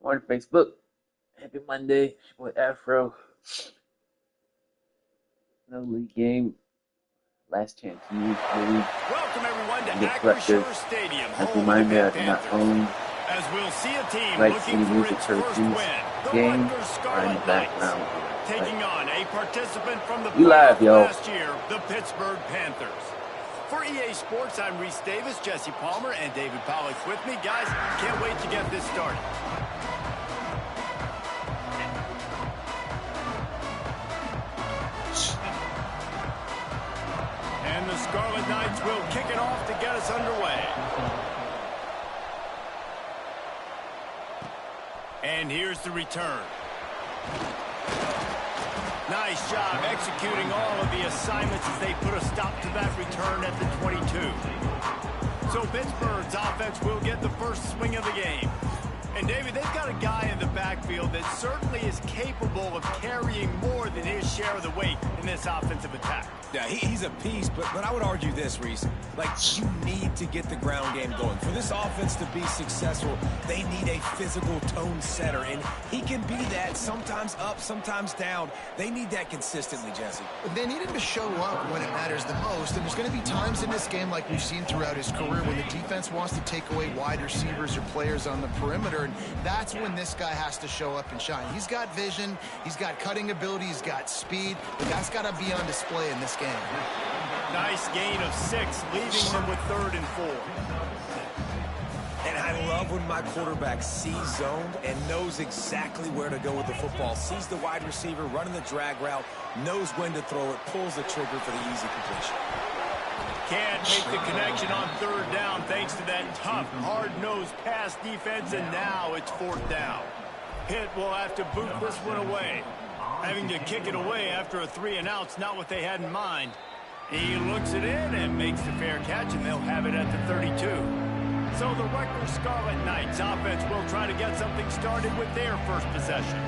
Morning, Facebook. Happy Monday. With Afro. No league game. Last chance to use the league. Welcome everyone to Rutgers. Stadium. As a reminder, I do not own as we'll see a team rights to looking for music its for first these win. The game Rutgers or in Scarlet the Knights background. taking on a participant from the We live, playoff yo. last year, the Pittsburgh Panthers. For EA Sports, I'm Reese Davis, Jesse Palmer, and David Pollock with me. Guys, can't wait to get this started. And the Scarlet Knights will kick it off to get us underway. And here's the return. Nice job executing all of the assignments as they put a stop to that return at the 22. So Pittsburgh's offense will get the first swing of the game. And David, they've got a guy in the backfield that certainly is capable of carrying more than his share of the weight in this offensive attack. Yeah, he's a piece, but I would argue this, Reese. Like, you need to get the ground game going. For this offense to be successful, they need a physical tone setter, and he can be that, sometimes up, sometimes down. They need that consistently, Jesse. They need him to show up when it matters the most, and there's going to be times in this game, like we've seen throughout his career, when the defense wants to take away wide receivers or players on the perimeter, and that's when this guy has to show up and shine. He's got vision, he's got cutting ability, he's got speed, but that's got to be on display in this game. Nice gain of 6, leaving them with 3rd and 4. And I love when my quarterback sees zoned and knows exactly where to go with the football. Sees the wide receiver running the drag route, knows when to throw it, pulls the trigger for the easy completion. Can't make the connection on 3rd down thanks to that tough, hard-nosed pass defense, and now it's 4th down. Pitt will have to boot this one away. Having to kick it away after a 3-and-out's not what they had in mind. He looks it in and makes the fair catch, and they'll have it at the 32. So the Rutgers Scarlet Knights offense will try to get something started with their first possession.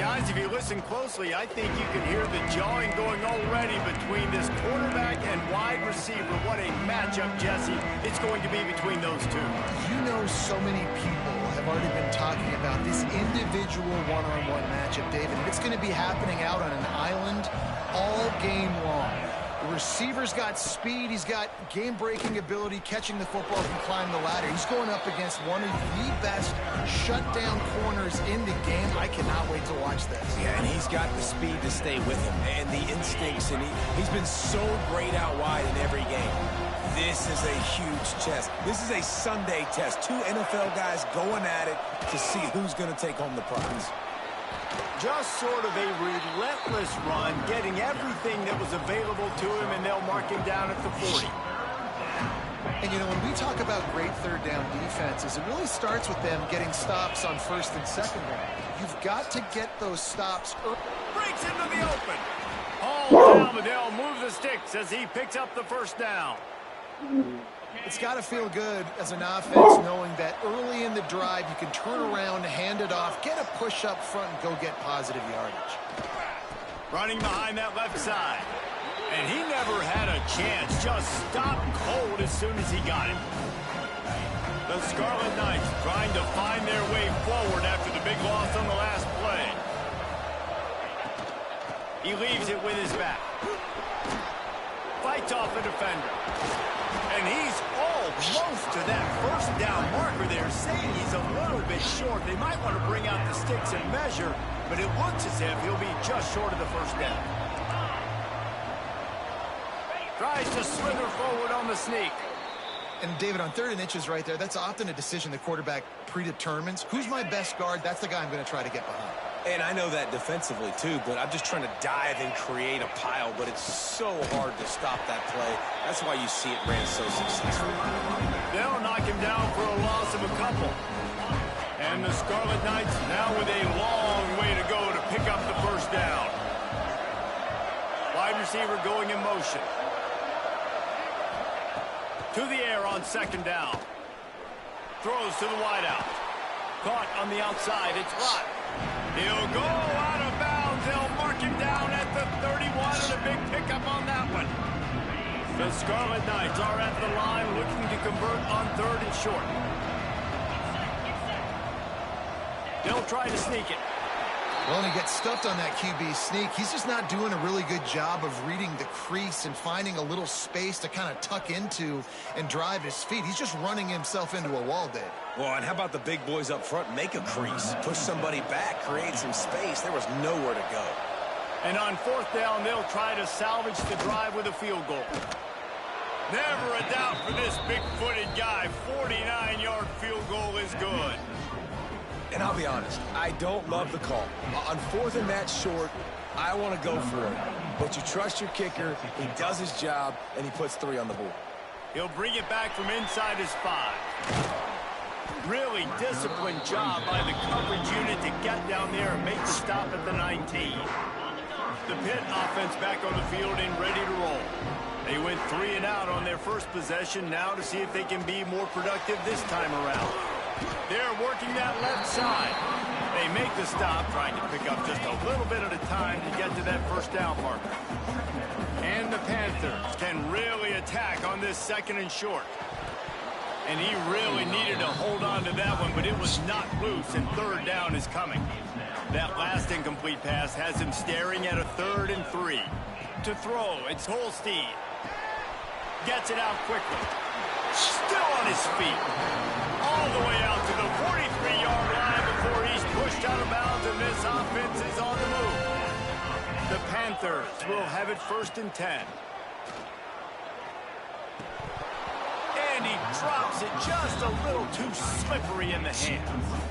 Guys, if you listen closely, I think you can hear the jawing going already between this quarterback and wide receiver. What a matchup, Jesse, it's going to be between those two. You know, so many people have already been talking about this individual one-on-one matchup, David. It's going to be happening out on an island all game long. The receiver's got speed, he's got game-breaking ability, catching the football, can climb the ladder. He's going up against one of the best shutdown corners in the game. I cannot wait to watch this. Yeah, and he's got the speed to stay with him and the instincts, and he's been so great out wide in every game. This is a huge test. This is a Sunday test. 2 NFL guys going at it to see who's going to take home the prize. Just sort of a relentless run, getting everything that was available to him, and they'll mark him down at the 40. And, you know, when we talk about great 3rd down defenses, it really starts with them getting stops on 1st and 2nd down. You've got to get those stops early. Breaks into the open. All down, but they'll move the sticks as he picks up the 1st down. It's got to feel good as an offense knowing that early in the drive you can turn around, hand it off, get a push up front, and go get positive yardage. Running behind that left side. And he never had a chance. Just stopped cold as soon as he got him. The Scarlet Knights trying to find their way forward after the big loss on the last play. He leaves it with his back. Fights off a defender. And he's almost to that 1st down marker there, saying he's a little bit short. They might want to bring out the sticks and measure, but it looks as if he'll be just short of the 1st down. Tries to slither forward on the sneak. And, David, on 3rd and inches right there, that's often a decision the quarterback predetermines. Who's my best guard? That's the guy I'm going to try to get behind. And I know that defensively, too, but I'm just trying to dive and create a pile, but it's so hard to stop that play. That's why you see it ran so successfully. They'll knock him down for a loss of a couple. And the Scarlet Knights now with a long way to go to pick up the 1st down. Wide receiver going in motion. To the air on 2nd down. Throws to the wideout. Caught on the outside. It's Lott. He'll go out of bounds. They'll mark him down at the 31, and a big pickup on that one. The Scarlet Knights are at the line looking to convert on 3rd and short. They'll try to sneak it. Well, and he gets stuffed on that QB sneak. He's just not doing a really good job of reading the crease and finding a little space to kind of tuck into and drive his feet. He's just running himself into a wall, Dave. Well, and how about the big boys up front? Make a crease, push somebody back, create some space. There was nowhere to go. And on 4th down, they'll try to salvage the drive with a field goal. Never a doubt for this big-footed guy. 49-yard field goal is good. And I'll be honest, I don't love the call. On 4th and that short, I want to go for it. But you trust your kicker, he does his job, and he puts 3 on the board. He'll bring it back from inside his 5. Really disciplined job by the coverage unit to get down there and make the stop at the 19. The Pitt offense back on the field and ready to roll. They went 3 and out on their first possession, now to see if they can be more productive this time around. They're working that left side. They make the stop, trying to pick up just a little bit at a time to get to that first down marker. And the Panthers can really attack on this 2nd and short. And he really needed to hold on to that one, but it was knocked loose, and 3rd down is coming. That last incomplete pass has him staring at a 3rd and 3. To throw, it's Holstein. Gets it out quickly. Still on his feet. All the way out to the 43-yard line before he's pushed out of bounds, and this offense is on the move. The Panthers will have it 1st and 10. And he drops it just a little too slippery in the hands.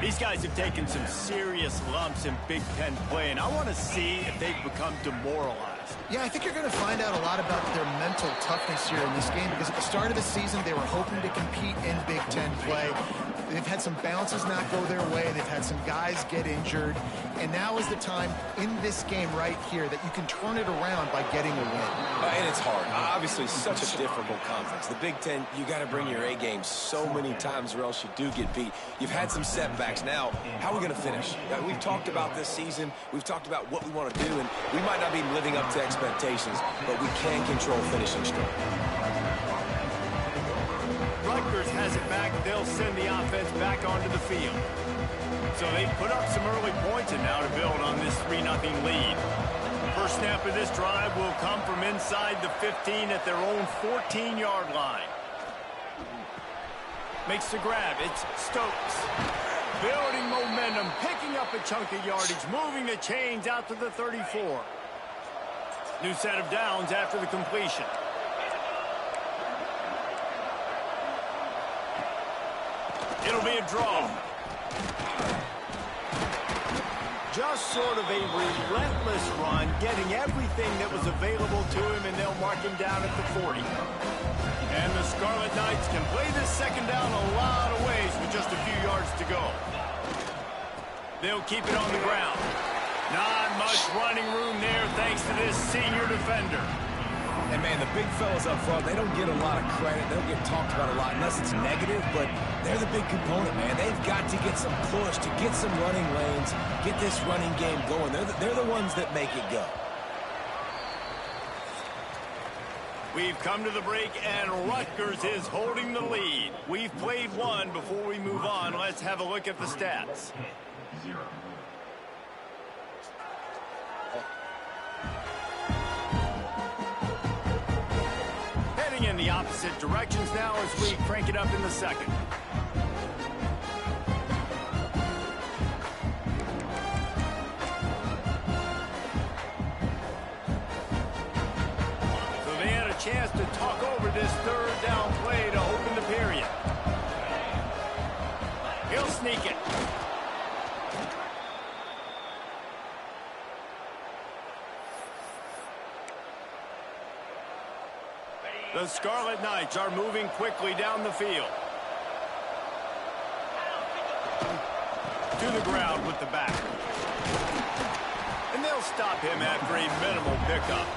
These guys have taken some serious lumps in Big Ten play, and I want to see if they've become demoralized. Yeah, I think you're going to find out a lot about their mental toughness here in this game, because at the start of the season, they were hoping to compete in Big Ten play. They've had some bounces not go their way. They've had some guys get injured. And now is the time in this game right here that you can turn it around by getting a win. And it's hard. Obviously, such a difficult conference. The Big Ten, you got to bring your A game so many times or else you do get beat. You've had some setbacks. Now, how are we going to finish? We've talked about this season. We've talked about what we want to do, and we might not be living up to expectations, but we can control finishing strong. Rutgers has it back. They'll send the offense back onto the field. So they put up some early points, and now to build on this 3-0 lead. First snap of this drive will come from inside the 15 at their own 14-yard line. Makes the grab. It's Stokes. Building momentum, picking up a chunk of yardage, moving the chains out to the 34. New set of downs after the completion. It'll be a draw. Just sort of a relentless run, getting everything that was available to him, and they'll mark him down at the 40. And the Scarlet Knights can play this 2nd down a lot of ways with just a few yards to go. They'll keep it on the ground. Not much running room there thanks to this senior defender. And, man, the big fellas up front, they don't get a lot of credit. They don't get talked about a lot unless it's negative, but they're the big component, man. They've got to get some push, to get some running lanes, get this running game going. They're the ones that make it go. We've come to the break, and Rutgers is holding the lead. We've played one. Before we move on, let's have a look at the stats. Heading in the opposite directions now as we crank it up in the 2nd. So they had a chance to talk over this 3rd down play to open the period. He'll sneak it. The Scarlet Knights are moving quickly down the field. To the ground with the back. And they'll stop him after a minimal pickup.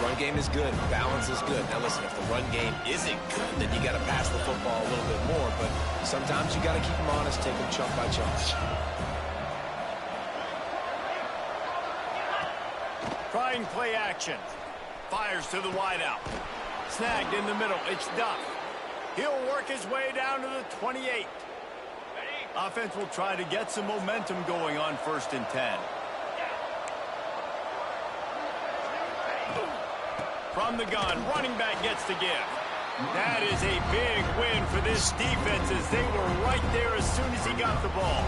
Run game is good. Balance is good. Now, listen, if the run game isn't good, then you got to pass the football a little bit more. But sometimes you got to keep them honest, take them chunk by chunk. Trying play action. Fires to the wideout. Snagged in the middle. It's Duff. He'll work his way down to the 28. Offense will try to get some momentum going on 1st and 10. From the gun, running back gets to give. That is a big win for this defense as they were right there as soon as he got the ball.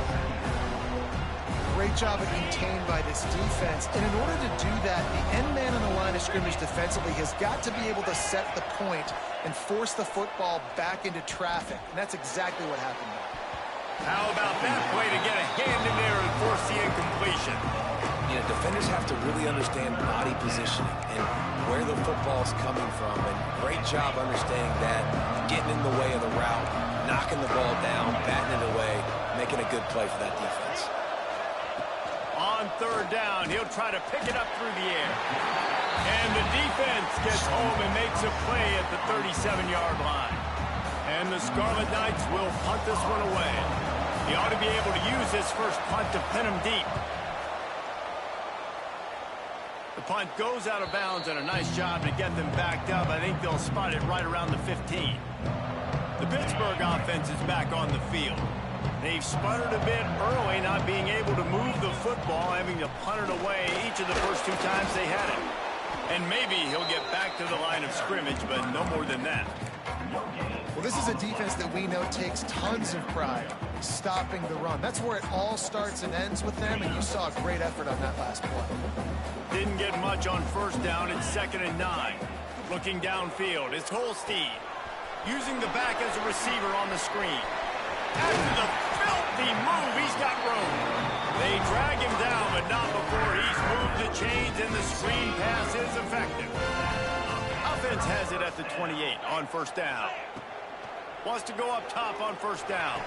Great job of contained by this defense. And in order to do that, the end man on the line of scrimmage defensively has got to be able to set the point and force the football back into traffic. And that's exactly what happened there. How about that play to get a hand in there and force the incompletion? You know, defenders have to really understand body positioning and where the football's coming from. And great job understanding that, getting in the way of the route, knocking the ball down, batting it away, making a good play for that defense. On 3rd down, he'll try to pick it up through the air. And the defense gets home and makes a play at the 37-yard line. And the Scarlet Knights will punt this one away. He ought to be able to use this first punt to pin him deep. The punt goes out of bounds, and a nice job to get them backed up. I think they'll spot it right around the 15. The Pittsburgh offense is back on the field. They've sputtered a bit early, not being able to move the football, having to punt it away each of the first 2 times they had it. And maybe he'll get back to the line of scrimmage, but no more than that. Well, this is a defense that we know takes tons of pride stopping the run. That's where it all starts and ends with them, and you saw a great effort on that last play. Didn't get much on 1st down. It's 2nd and 9. Looking downfield, it's Holstein. Using the back as a receiver on the screen. After the filthy move, he's got room. They drag him down, but not before he's moved the chains, and the screen pass is effective. Offense has it at the 28 on 1st down. Wants to go up top on 1st down.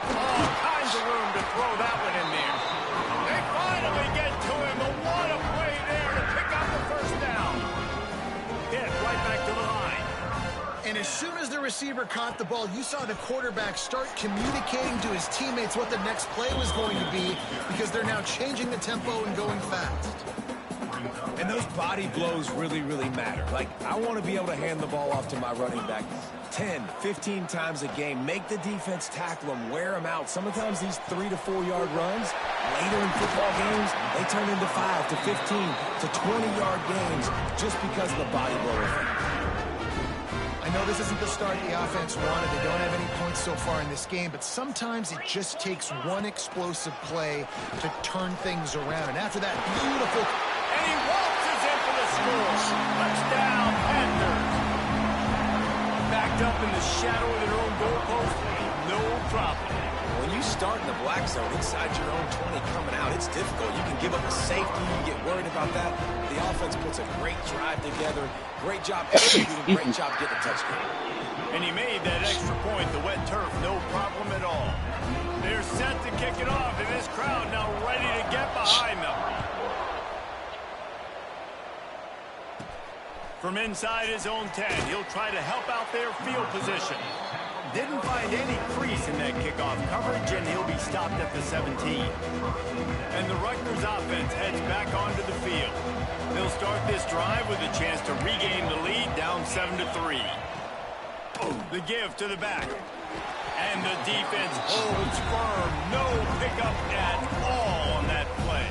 All kinds of room to throw that one in there. They finally get to him. But what a play there to pick up the 1st down. Hit right back to the line. And as soon as the receiver caught the ball, you saw the quarterback start communicating to his teammates what the next play was going to be, because they're now changing the tempo and going fast. And those body blows really, really matter. Like, I want to be able to hand the ball off to my running back 10, 15 times a game. Make the defense tackle them, wear them out. Sometimes these 3 to 4 yard runs, later in football games, they turn into 5 to 15 to 20-yard games just because of the body blow effect. I know this isn't the start the offense wanted. They don't have any points so far in this game, but sometimes it just takes one explosive play to turn things around. And after that beautiful... And he waltzes in for the score. Touchdown, Panthers. Backed up in the shadow of their own goalpost, no problem. When you start in the black zone inside your own 20 coming out, it's difficult. You can give up a safety. You get worried about that. The offense puts a great drive together. Great job executing. Great job getting a touchdown. And he made that extra point, the wet turf, no problem at all. They're set to kick it off, and this crowd now ready to get behind them. From inside his own 10, he'll try to help out their field position. Didn't find any crease in that kickoff coverage, and he'll be stopped at the 17. And the Rutgers offense heads back onto the field. They'll start this drive with a chance to regain the lead, down 7-3. The give to the back. And the defense holds firm. No pickup at all on that play.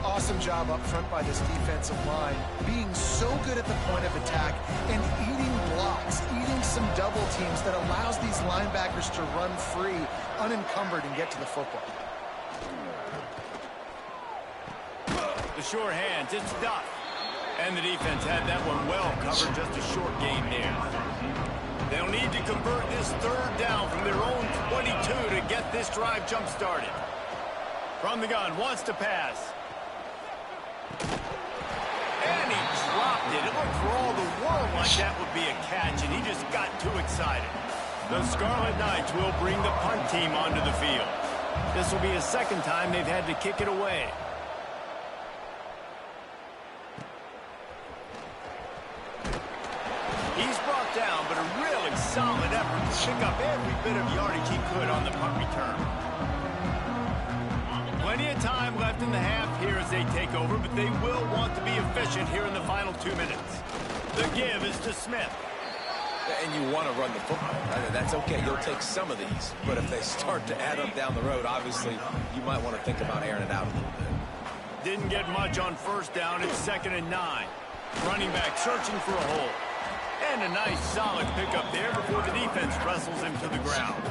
Awesome job up front by this defensive line, being so good at the point of attack and eating blocks, eating some double teams that allows these linebackers to run free, unencumbered, and get to the football. The short hands, it's Duff. And the defense had that one well covered, just a short gain there. They'll need to convert this 3rd down from their own 22 to get this drive jump-started. From the gun, wants to pass. And he dropped it. It looked for all the world like that would be a catch, and he just got too excited. The Scarlet Knights will bring the punt team onto the field. This will be a 2nd time they've had to kick it away. He's brought down, but a really solid effort to pick up every bit of yardage he could on the punt return. Plenty of time left in the half here as they take over, but they will want to be efficient here in the final 2 minutes. The give is to Smith. And you want to run the football. That's okay. You'll take some of these. But if they start to add up down the road, obviously, you might want to think about airing it out a little bit. Didn't get much on first down. It's 2nd and 9. Running back searching for a hole. And a nice solid pickup there before the defense wrestles him to the ground.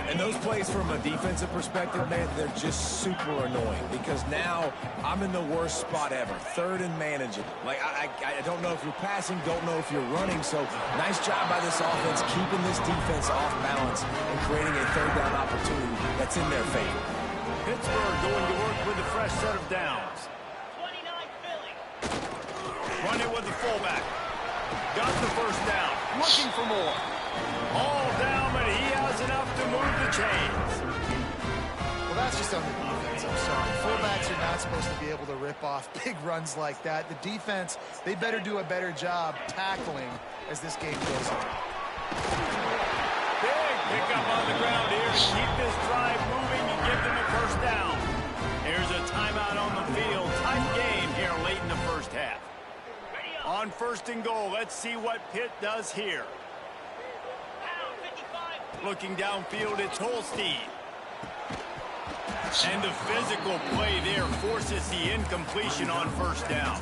And those plays from a defensive perspective, man, they're just super annoying because now I'm in the worst spot ever. 3rd and manageable. Like, I don't know if you're passing, don't know if you're running. So nice job by this offense keeping this defense off balance and creating a 3rd down opportunity that's in their favor. Pittsburgh going to work with a fresh set of downs. 29 Philly. Running with the fullback. Got the first down. Looking for more. All down, but he has enough to move the chains. Well, that's just on the defense. I'm sorry. Fullbacks are not supposed to be able to rip off big runs like that. The defense, they better do a better job tackling as this game goes on. Big pickup on the ground here to keep this drive moving and give them a first down. Here's a timeout on the field. Tight game here late in the first half. On 1st and goal, let's see what Pitt does here. Looking downfield, it's Holstein. And the physical play there forces the incompletion on 1st down.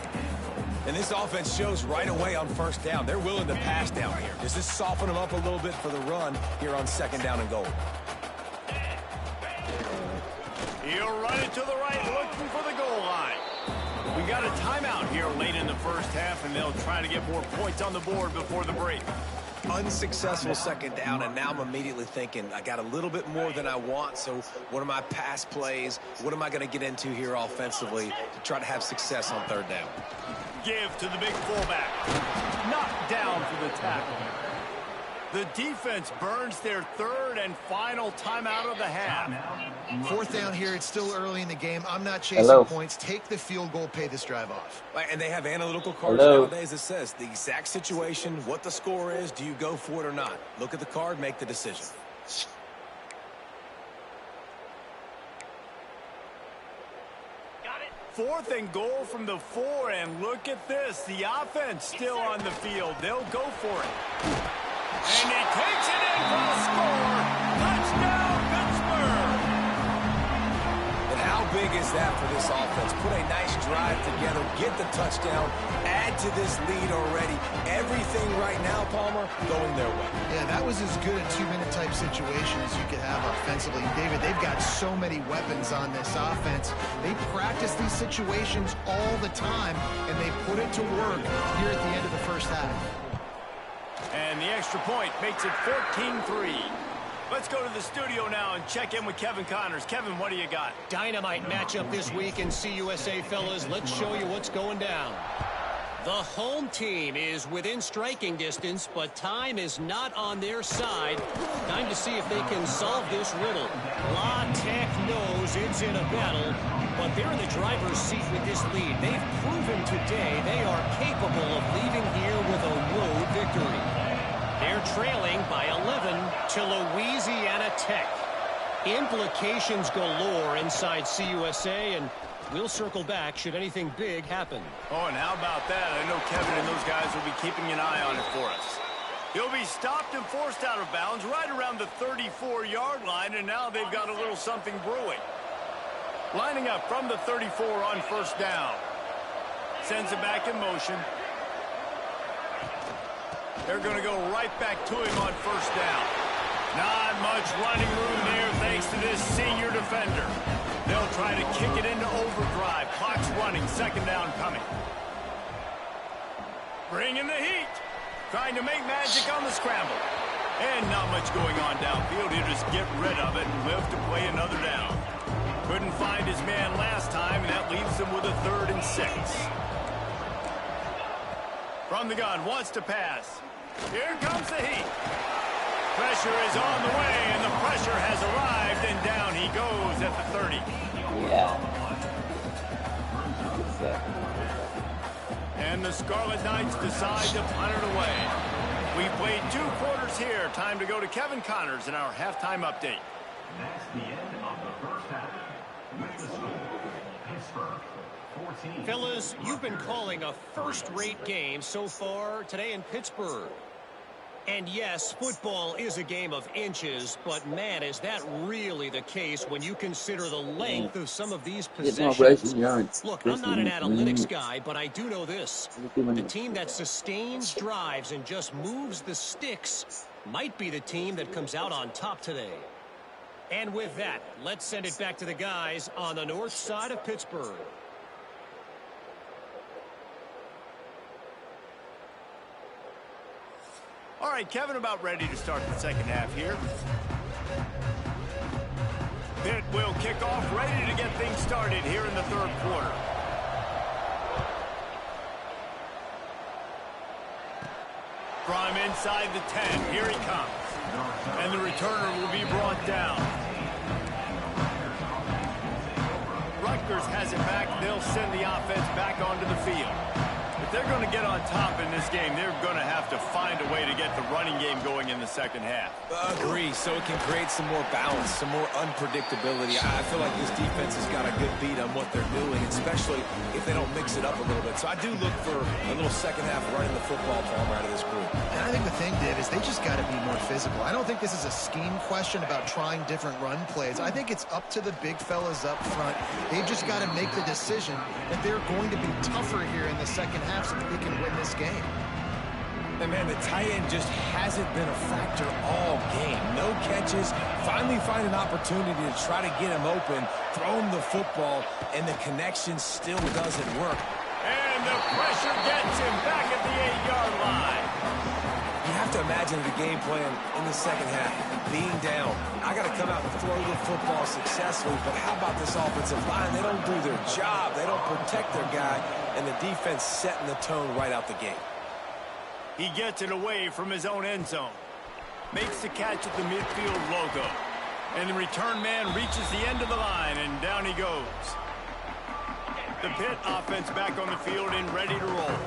And this offense shows right away on 1st down. They're willing to pass down here. Does this soften them up a little bit for the run here on 2nd down and goal? He'll run it to the right, looking for the goal line. We got a timeout here late in the first half, and they'll try to get more points on the board before the break. Unsuccessful 2nd down, and now I'm immediately thinking I got a little bit more than I want, so what are my pass plays? What am I going to get into here offensively to try to have success on 3rd down? Give to the big fullback. Knocked down for the tackle. The defense burns their 3rd and final timeout of the half. 4th down here. It's still early in the game. I'm not chasing points. Take the field goal, pay this drive off. And they have analytical cards nowadays that says the exact situation, what the score is, do you go for it or not? Look at the card, make the decision. Got it. 4th and goal from the 4, and look at this. The offense still on the field. They'll go for it. And he takes it in for a score. Touchdown, Pittsburgh. And how big is that for this offense? Put a nice drive together, get the touchdown, add to this lead already. Everything right now, Palmer, going their way. Yeah, that was as good a 2-minute type situation as you could have offensively. David, they've got so many weapons on this offense. They practice these situations all the time, and they put it to work here at the end of the first half. And the extra point makes it 14-3. Let's go to the studio now and check in with Kevin Connors. Kevin, what do you got? Dynamite matchup this week in CUSA, fellas. Let's show you what's going down. The home team is within striking distance, but time is not on their side. Time to see if they can solve this riddle. La Tech knows it's in a battle, but they're in the driver's seat with this lead. They've proven today they are capable of leaving here with a road victory. They're trailing by 11 to Louisiana Tech. Implications galore inside CUSA, and we'll circle back should anything big happen. Oh, and how about that? I know Kevin and those guys will be keeping an eye on it for us. He'll be stopped and forced out of bounds right around the 34-yard line, and now they've got a little something brewing. Lining up from the 34 on 1st down. Sends it back in motion. They're going to go right back to him on 1st down. Not much running room there thanks to this senior defender. They'll try to kick it into overdrive. Clock's running. 2nd down coming. Bringing the heat. Trying to make magic on the scramble. And not much going on downfield. He'll just get rid of it and live to play another down. Couldn't find his man last time, and that leaves him with a 3rd and 6. From the gun, wants to pass. Here comes the heat. Pressure is on the way, and the pressure has arrived, and down he goes at the 30. Yeah. And the Scarlet Knights decide to punt it away. We played 2 quarters here. Time to go to Kevin Connors in our halftime update. That's the end of the first half. With the score, Pittsburgh 14. Fellas, you've been calling a first-rate game so far today in Pittsburgh. And yes, football is a game of inches, but man, is that really the case when you consider the length of some of these possessions. Look, I'm not an analytics guy, but I do know this. The team that sustains drives and just moves the sticks might be the team that comes out on top today. And with that, let's send it back to the guys on the north side of Pittsburgh. All right, Kevin, about ready to start the second half here. Pitt will kick off, ready to get things started here in the third quarter. From inside the 10, here he comes. And the returner will be brought down. Rutgers has it back. They'll send the offense back onto the field. If they're going to get on top in this game, they're going to have to find a way to get the running game going in the second half. Agree, so it can create some more balance, some more unpredictability. I feel like this defense has got a good beat on what they're doing, especially if they don't mix it up a little bit. So I do look for a little second half running the football from out of this group. And I think the thing, Dave, is they just got to be more physical. I don't think this is a scheme question about trying different run plays. I think it's up to the big fellas up front. They've just got to make the decision that they're going to be tougher here in the second half so that they can win this game. And man, the tight end just hasn't been a factor all game. No catches, finally find an opportunity to try to get him open, throw him the football, and the connection still doesn't work. And the pressure gets him back at the 8-yard line. You have to imagine the game plan in the second half, being down. I got to come out and throw the football successfully, but how about this offensive line? They don't do their job. They don't protect their guy, and the defense setting the tone right out the gate. He gets it away from his own end zone. Makes the catch at the midfield logo. And the return man reaches the end of the line, and down he goes. The Pitt offense back on the field and ready to roll.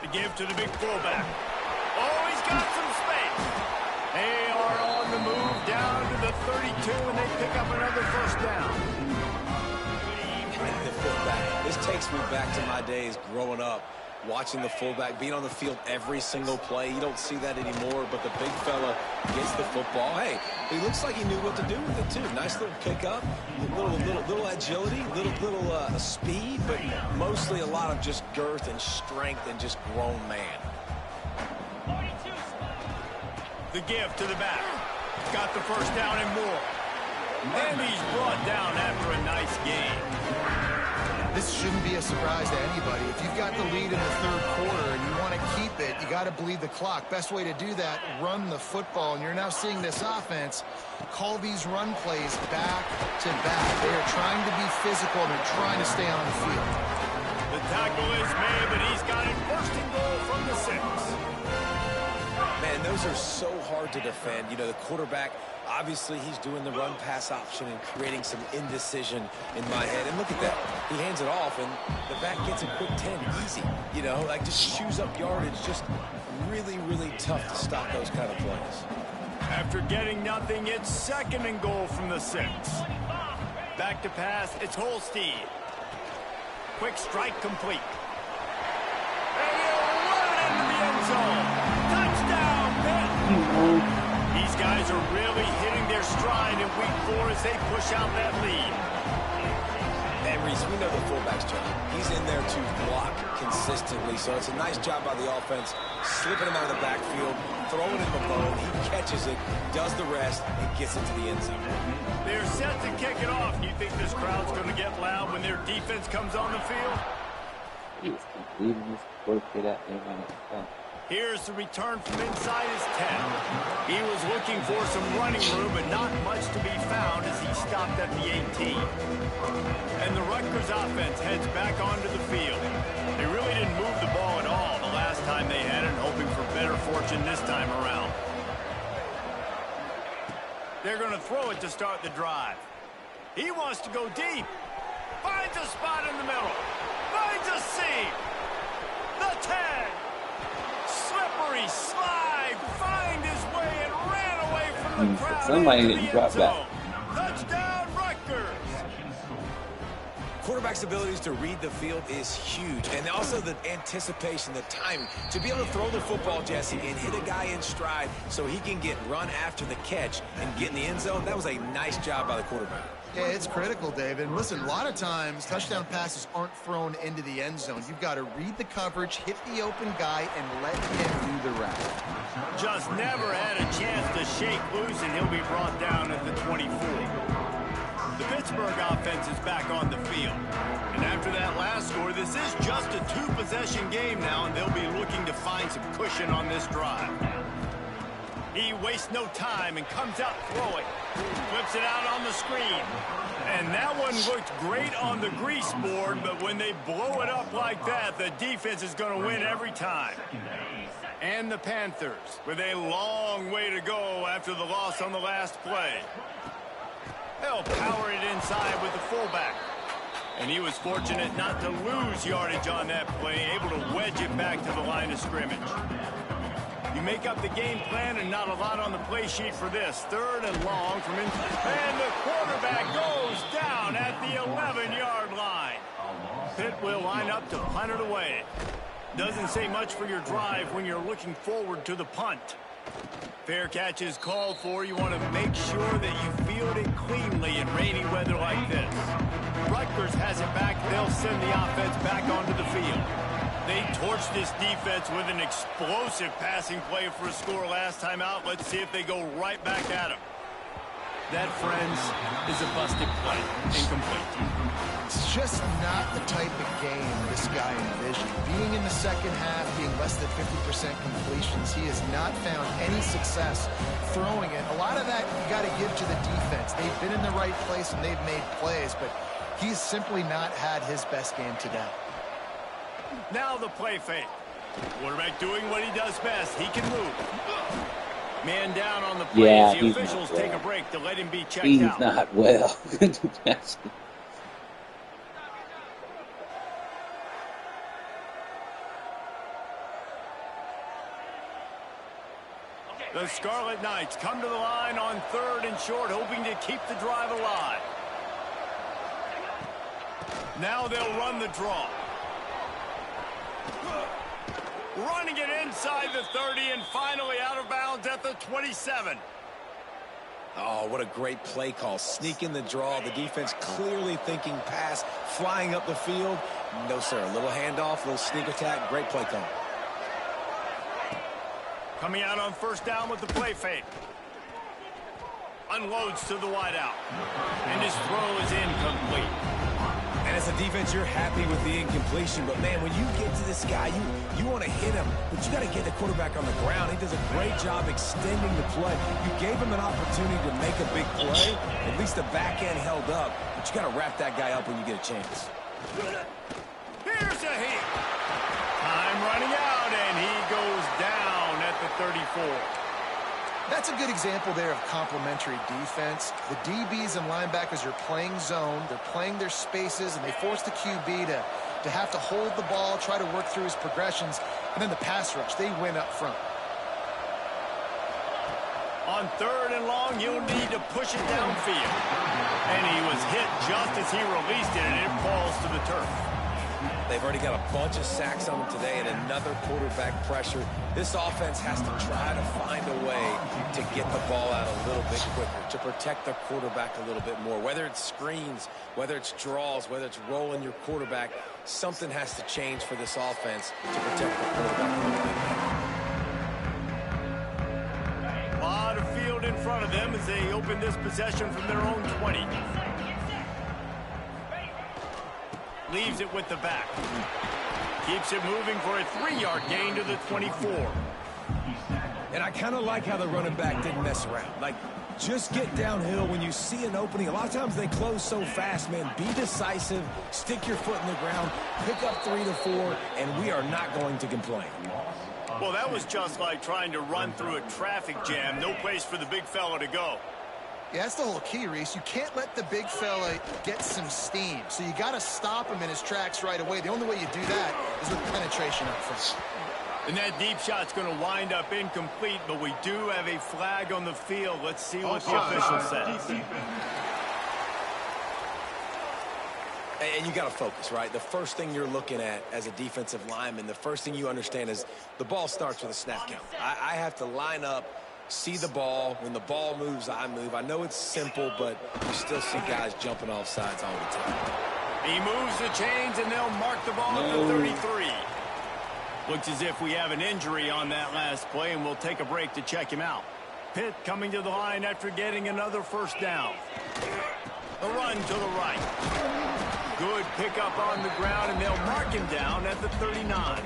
The give to the big fullback. Oh, he's got some space. They are on the move down to the 32, and they pick up another first down. The fullback. This takes me back to my days growing up, watching the fullback being on the field every single play. You don't see that anymore, but the big fella gets the football. Hey, he looks like he knew what to do with it too. Nice little pickup, little agility, little speed, but mostly a lot of just girth and strength and just grown man. The give to the back. Got the first down and more. And he's brought down after a nice game. This shouldn't be a surprise to anybody. If you've got the lead in the third quarter and you want to keep it, you got to bleed the clock. Best way to do that, run the football. And you're now seeing this offense call these run plays back to back. They are trying to be physical, and they're trying to stay on the field. The tackle is made, but he's got it first and goal from the 6. Man, those are so hard to defend. You know, the quarterback, obviously he's doing the run-pass option and creating some indecision in my head. And look at that. He hands it off, and the back gets a quick 10. Easy. You know, like just chews up yardage. Just really, really tough to stop those kind of plays. After getting nothing, it's second and goal from the 6. Back to pass, it's Holstein. Quick strike complete. And he'll run it into the end zone. Touchdown, Pitt! These guys are really hitting their stride in week 4 as they push out that lead. And Reese, we know the fullback's job. He's in there to block consistently, so it's a nice job by the offense, slipping him out of the backfield, throwing him a bone. He catches it, does the rest, and gets it to the end zone. They're set to kick it off. Do you think this crowd's going to get loud when their defense comes on the field? He was completing his work for that thing on his phone. Here's the return from inside his 10. He was looking for some running room, but not much to be found as he stopped at the 18. And the Rutgers offense heads back onto the field. They really didn't move the ball at all the last time they had it, hoping for better fortune this time around. They're going to throw it to start the drive. He wants to go deep. Finds a spot in the middle. Finds a seam. The 10. Slippery slide, find his way and ran away from the crowd. Somebody didn't drop back. Touchdown, Rutgers. Quarterbacks quarterback's abilities to read the field is huge. And also the anticipation, the timing. To be able to throw the football, Jesse, and hit a guy in stride so he can get run after the catch and get in the end zone, that was a nice job by the quarterback. Yeah, it's critical, David. And listen, a lot of times touchdown passes aren't thrown into the end zone. You've got to read the coverage, hit the open guy, and let him do the rest. Just never had a chance to shake loose, and he'll be brought down at the 24. The Pittsburgh offense is back on the field. And after that last score, this is just a two-possession game now, and they'll be looking to find some cushion on this drive. He wastes no time and comes out throwing. Flips it out on the screen. And that one looked great on the grease board, but when they blow it up like that, the defense is going to win every time. And the Panthers with a long way to go after the loss on the last play. They'll power it inside with the fullback. And he was fortunate not to lose yardage on that play, able to wedge it back to the line of scrimmage. You make up the game plan and not a lot on the play sheet for this. 3rd and long from in. And the quarterback goes down at the 11-yard line. Pitt will line up to punt it away. Doesn't say much for your drive when you're looking forward to the punt. Fair catch is called for. You want to make sure that you field it cleanly in rainy weather like this. Rutgers has it back. They'll send the offense back onto the field. They torched this defense with an explosive passing play for a score last time out. Let's see if they go right back at him. That, friends, is a busted play. Incomplete. It's just not the type of game this guy envisioned. Being in the second half, being less than 50% completions, he has not found any success throwing it. A lot of that you got to give to the defense. They've been in the right place and they've made plays, but he's simply not had his best game today. Now the play fake. Quarterback doing what he does best. He can move. Man down on the play as the officials take a break to let him be checked out. He's not well. The Scarlet Knights come to the line on 3rd and short, hoping to keep the drive alive. Now they'll run the draw. Running it inside the 30 and finally out of bounds at the 27. Oh, what a great play call. Sneaking the draw. The defense clearly thinking pass, flying up the field. No, sir. A little handoff, a little sneak attack. Great play call. Coming out on 1st down with the play fake. Unloads to the wideout. And his throw is incomplete. And as a defense, you're happy with the incompletion. But, man, when you get to this guy, you want to hit him. But you got to get the quarterback on the ground. He does a great job extending the play. You gave him an opportunity to make a big play. At least the back end held up. But you got to wrap that guy up when you get a chance. Here's a hit. Time running out, and he goes down at the 34. That's a good example there of complementary defense. The DBs and linebackers are playing zone. They're playing their spaces, and they force the QB to have to hold the ball, try to work through his progressions, and then the pass rush, they win up front. On 3rd and long, you'll need to push it downfield. And he was hit just as he released it, and it falls to the turf. They've already got a bunch of sacks on them today and another quarterback pressure. This offense has to try to find a way to get the ball out a little bit quicker, to protect the quarterback a little bit more. Whether it's screens, whether it's draws, whether it's rolling your quarterback, something has to change for this offense to protect the quarterback a little bit better. A lot of field in front of them as they open this possession from their own 20. Leaves it with the back. Keeps it moving for a 3-yard gain to the 24. And I kind of like how the running back didn't mess around. Like, just get downhill when you see an opening. A lot of times they close so fast, man. Be decisive, stick your foot in the ground, pick up 3 to 4, and we are not going to complain. Well, that was just like trying to run through a traffic jam. No place for the big fella to go. Yeah, that's the whole key, Reese. You can't let the big fella get some steam. So you got to stop him in his tracks right away. The only way you do that is with penetration up front. And that deep shot's going to wind up incomplete, but we do have a flag on the field. Let's see what the official says. And you got to focus, right? The first thing you're looking at as a defensive lineman, the first thing you understand is the ball starts with a snap count. I have to line up, see the ball. When the ball moves, I move. I know it's simple, but you still see guys jumping off sides all the time. He moves the chains, and they'll mark the ball at the 33. Looks as if we have an injury on that last play, and we'll take a break to check him out. Pitt coming to the line after getting another first down. A run to the right. Good pickup on the ground, and they'll mark him down at the 39.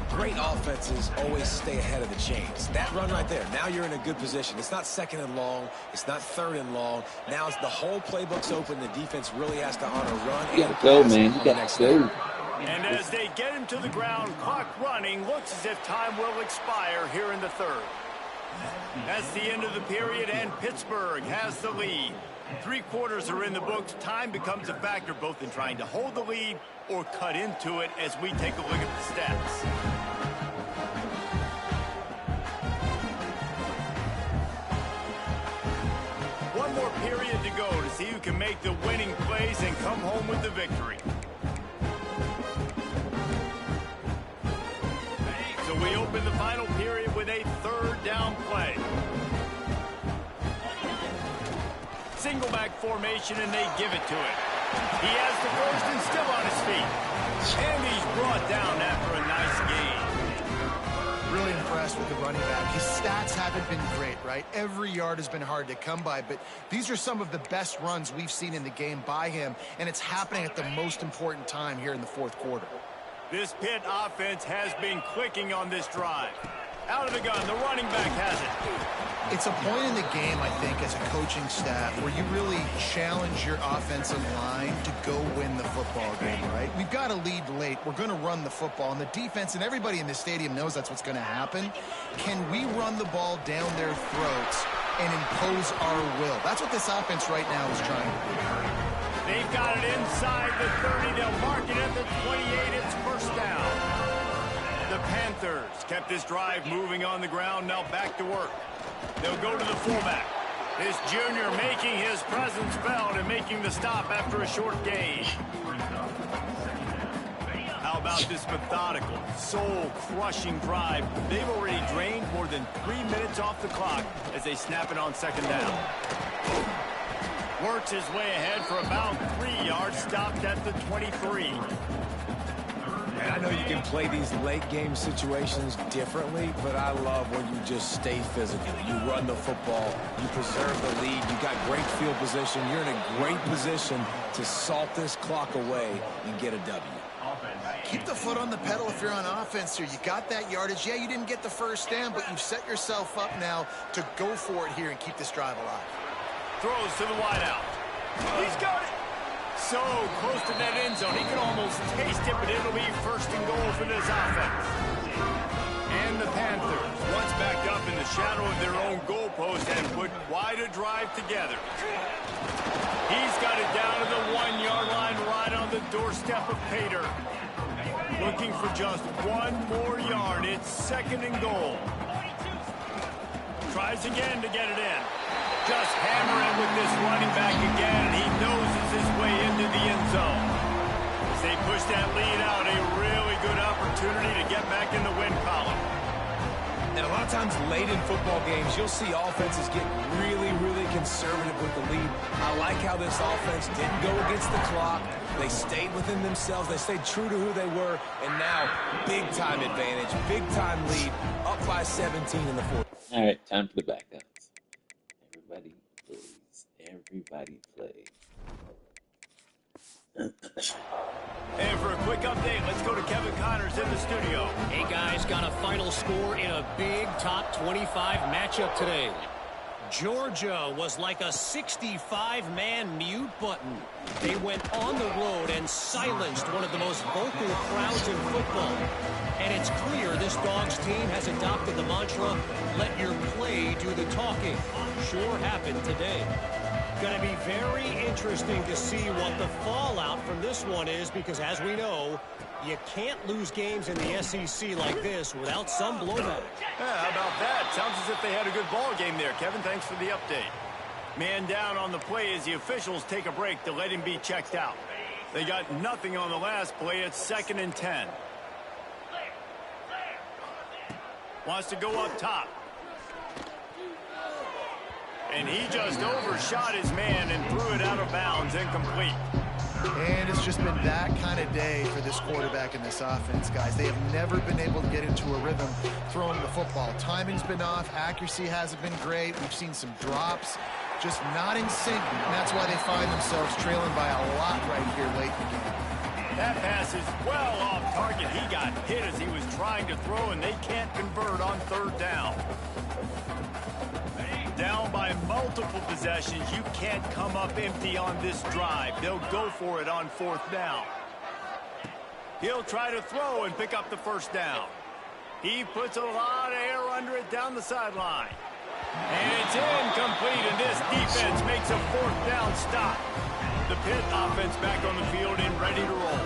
Great offenses always stay ahead of the chains. That run right there, now you're in a good position. It's not second and long. It's not third and long. Now it's the whole playbook's open. The defense really has to honor run. You gotta go, man. You gotta go. And as they get him to the ground, clock running, looks as if time will expire here in the third. That's the end of the period, and Pittsburgh has the lead. 3 quarters are in the books. Time becomes a factor both in trying to hold the lead or cut into it as we take a look at the stats. One more period to go to see who can make the winning plays and come home with the victory. So we open the final period with a third down play. Single back formation, and they give it to it. He has the first and still on his feet. And he's brought down after a nice gain. Really impressed with the running back. His stats haven't been great, right? Every yard has been hard to come by, but these are some of the best runs we've seen in the game by him, and it's happening at the most important time here in the fourth quarter. This Pitt offense has been clicking on this drive. Out of the gun, the running back has it. It's a point in the game, I think, as a coaching staff where you really challenge your offensive line to go win the football game, right? We've got to lead late. We're going to run the football, and the defense and everybody in the stadium knows that's what's going to happen. Can we run the ball down their throats and impose our will? That's what this offense right now is trying to do. They've got it inside the 30. They'll mark it at the 28. It's first down. The Panthers kept this drive moving on the ground. Now back to work. They'll go to the fullback. This junior making his presence felt and making the stop after a short gain. How about this methodical, soul-crushing drive? They've already drained more than 3 minutes off the clock as they snap it on second down. Works his way ahead for about 3 yards, stopped at the 23. And I know you can play these late game situations differently, but I love when you just stay physical. You run the football, you preserve the lead, you got great field position. You're in a great position to salt this clock away and get a W. Keep the foot on the pedal if you're on offense here. You got that yardage. Yeah, you didn't get the first down, but you've set yourself up now to go for it here and keep this drive alive. Throws to the wideout. He's got it. So close to that end zone. He can almost taste it, but it'll be first and goal for this offense. And the Panthers, once backed up in the shadow of their own goalpost, and put quite a drive together. He's got it down to the 1 yard line, right on the doorstep of Pater. Looking for just one more yard. It's second and goal. Tries again to get it in. Just hammering with this running back again, and he noses his way into the end zone. As they push that lead out, a really good opportunity to get back in the win column. And a lot of times late in football games, you'll see offenses get really, really conservative with the lead. I like how this offense didn't go against the clock. They stayed within themselves. They stayed true to who they were. And now, big-time advantage, big-time lead, up by 17 in the fourth. All right, time for the backups. Everybody plays. Everybody plays. And for a quick update, let's go to Kevin Connors in the studio. Hey, guys, got a final score in a big top 25 matchup today. Georgia was like a 65-man mute button. They went on the road and silenced one of the most vocal crowds in football. And it's clear this Dogs team has adopted the mantra, let your play do the talking. Sure happened today. Going to be very interesting to see what the fallout from this one is, because as we know, you can't lose games in the SEC like this without some blowback. Yeah, how about that? Sounds as if they had a good ball game there. Kevin, thanks for the update. Man down on the play as the officials take a break to let him be checked out. They got nothing on the last play. It's 2nd and 10. Wants to go up top. And he just overshot his man and threw it out of bounds, incomplete. And it's just been that kind of day for this quarterback in this offense, guys. They have never been able to get into a rhythm throwing the football. Timing's been off. Accuracy hasn't been great. We've seen some drops. Just not in sync. And that's why they find themselves trailing by a lot right here late in the game. That pass is well off target. He got hit as he was trying to throw, and they can't convert on 3rd down. Down by multiple possessions. You can't come up empty on this drive. They'll go for it on 4th down. He'll try to throw and pick up the 1st down. He puts a lot of air under it down the sideline. And it's incomplete, and this defense makes a 4th down stop. The Pitt offense back on the field and ready to roll.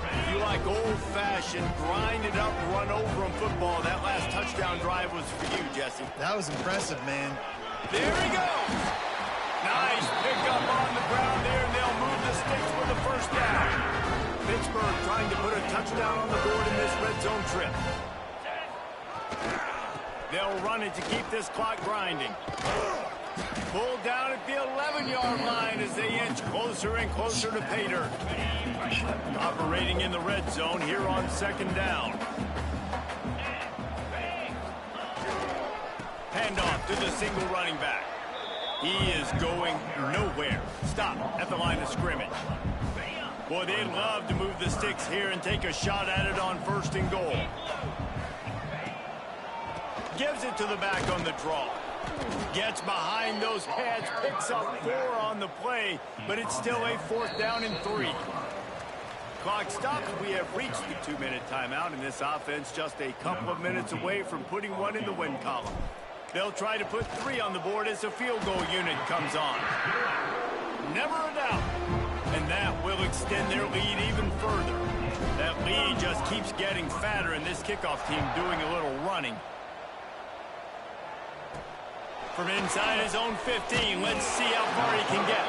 If you like old-fashioned, grind-it-up, run-over-'em football, that last touchdown drive was for you, Jesse. That was impressive, man. There he goes. Nice pickup on the ground there, and they'll move the sticks for the 1st down. Pittsburgh trying to put a touchdown on the board in this red zone trip. They'll run it to keep this clock grinding. Pulled down at the 11-yard line as they inch closer and closer to pay dirt. Operating in the red zone here on 2nd down. Handoff to the single running back. He is going nowhere. Stop at the line of scrimmage. Boy, they'd love to move the sticks here and take a shot at it on 1st and goal. Gives it to the back on the draw. Gets behind those pads, picks up 4 on the play, but it's still a 4th down and 3. Clock stops. We have reached the 2-minute timeout, and this offense just a couple of minutes away from putting one in the win column. They'll try to put 3 on the board as the field goal unit comes on. Never a doubt. And that will extend their lead even further. That lead just keeps getting fatter, and this kickoff team doing a little running. From inside his own 15, let's see how far he can get.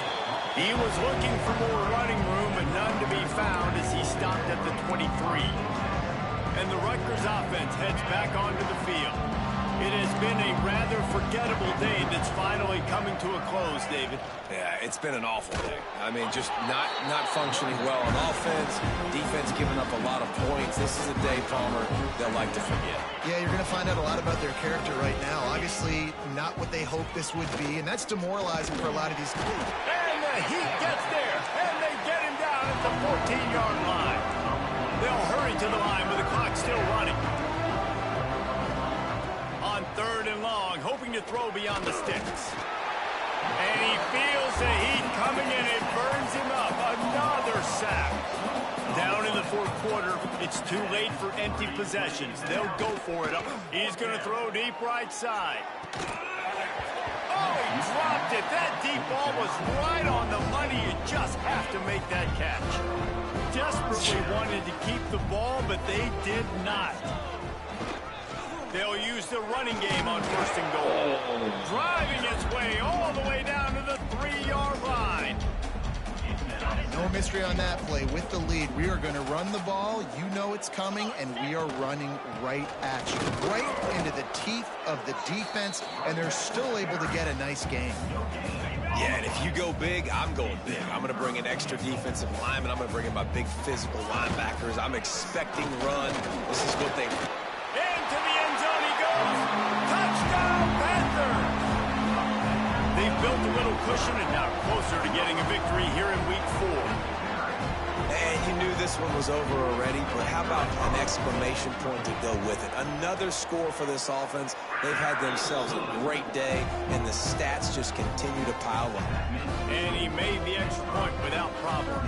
He was looking for more running room, but none to be found as he stopped at the 23. And the Rutgers offense heads back onto the field. It has been a rather forgettable day that's finally coming to a close, David. Yeah, it's been an awful day. I mean, just not functioning well on offense. Defense giving up a lot of points. This is a day, Palmer, they'll like to forget. Yeah, you're going to find out a lot about their character right now. Obviously, not what they hoped this would be, and that's demoralizing for a lot of these kids. And the Heat gets there, and they get him down at the 14-yard line. They'll hurry to the line with the clock still running. On 3rd and long, hoping to throw beyond the sticks. And he feels the heat coming in. It burns him up. Another sack. Down in the 4th quarter, it's too late for empty possessions. They'll go for it. He's going to throw deep right side. Oh, he dropped it. That deep ball was right on the money. You just have to make that catch. Desperately wanted to keep the ball, but they did not. They'll use the running game on 1st and goal. Driving its way all the way down to the 3-yard line. No mystery on that play. With the lead, we are going to run the ball. You know it's coming, and we are running right at you. Right into the teeth of the defense, and they're still able to get a nice game. Yeah, and if you go big, I'm going big. I'm going to bring an extra defensive lineman. I'm going to bring in my big physical linebackers. I'm expecting run. This is what they... Into the end zone he goes. Touchdown, Panthers! They've built a little cushion and now closer to getting a victory here in week 4. And you knew this one was over already, but how about an exclamation point to go with it? Another score for this offense. They've had themselves a great day, and the stats just continue to pile up. And he made the extra point without problem.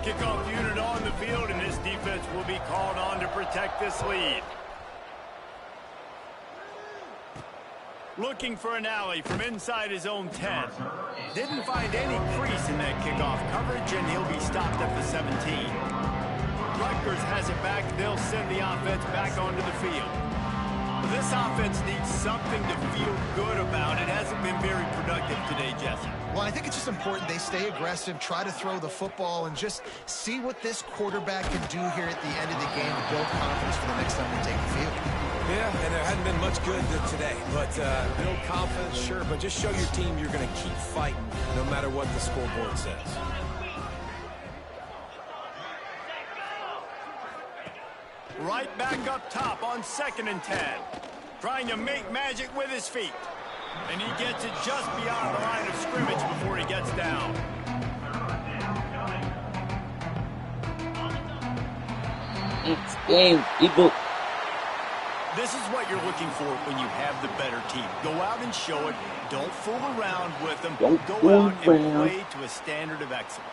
Kickoff unit on the field, and this defense will be called on to protect this lead. Looking for an alley from inside his own 10. Didn't find any crease in that kickoff coverage, and he'll be stopped at the 17. Rutgers has it back. They'll send the offense back onto the field. This offense needs something to feel good about. It hasn't been very productive today, Jesse. Well, I think it's just important they stay aggressive, try to throw the football, and just see what this quarterback can do here at the end of the game to build confidence for the next time they take the field. Yeah, and there hasn't been much good today. But build confidence, sure, but just show your team you're going to keep fighting no matter what the scoreboard says. Right back up top on 2nd and 10. Trying to make magic with his feet. And he gets it just beyond the line of scrimmage before he gets down. It's game, people. This is what you're looking for when you have the better team. Go out and show it. Don't fool around with them. Go out and play to a standard of excellence.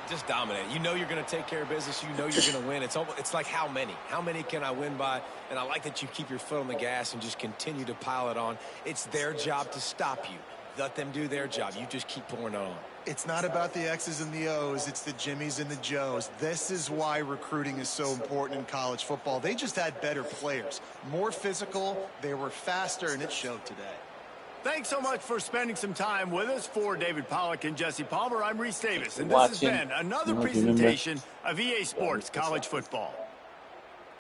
Just dominate. You know you're going to take care of business. You know you're going to win. It's like how many? How many can I win by? And I like that you keep your foot on the gas and just continue to pile it on. It's their job to stop you. Let them do their job. You just keep pouring it on. It's not about the X's and the O's. It's the Jimmies and the Joes. This is why recruiting is so important in college football. They just had better players, more physical. They were faster, and it showed today. Thanks so much for spending some time with us. For David Pollack and Jesse Palmer, I'm Reese Davis, and this has been another presentation of EA Sports College Football.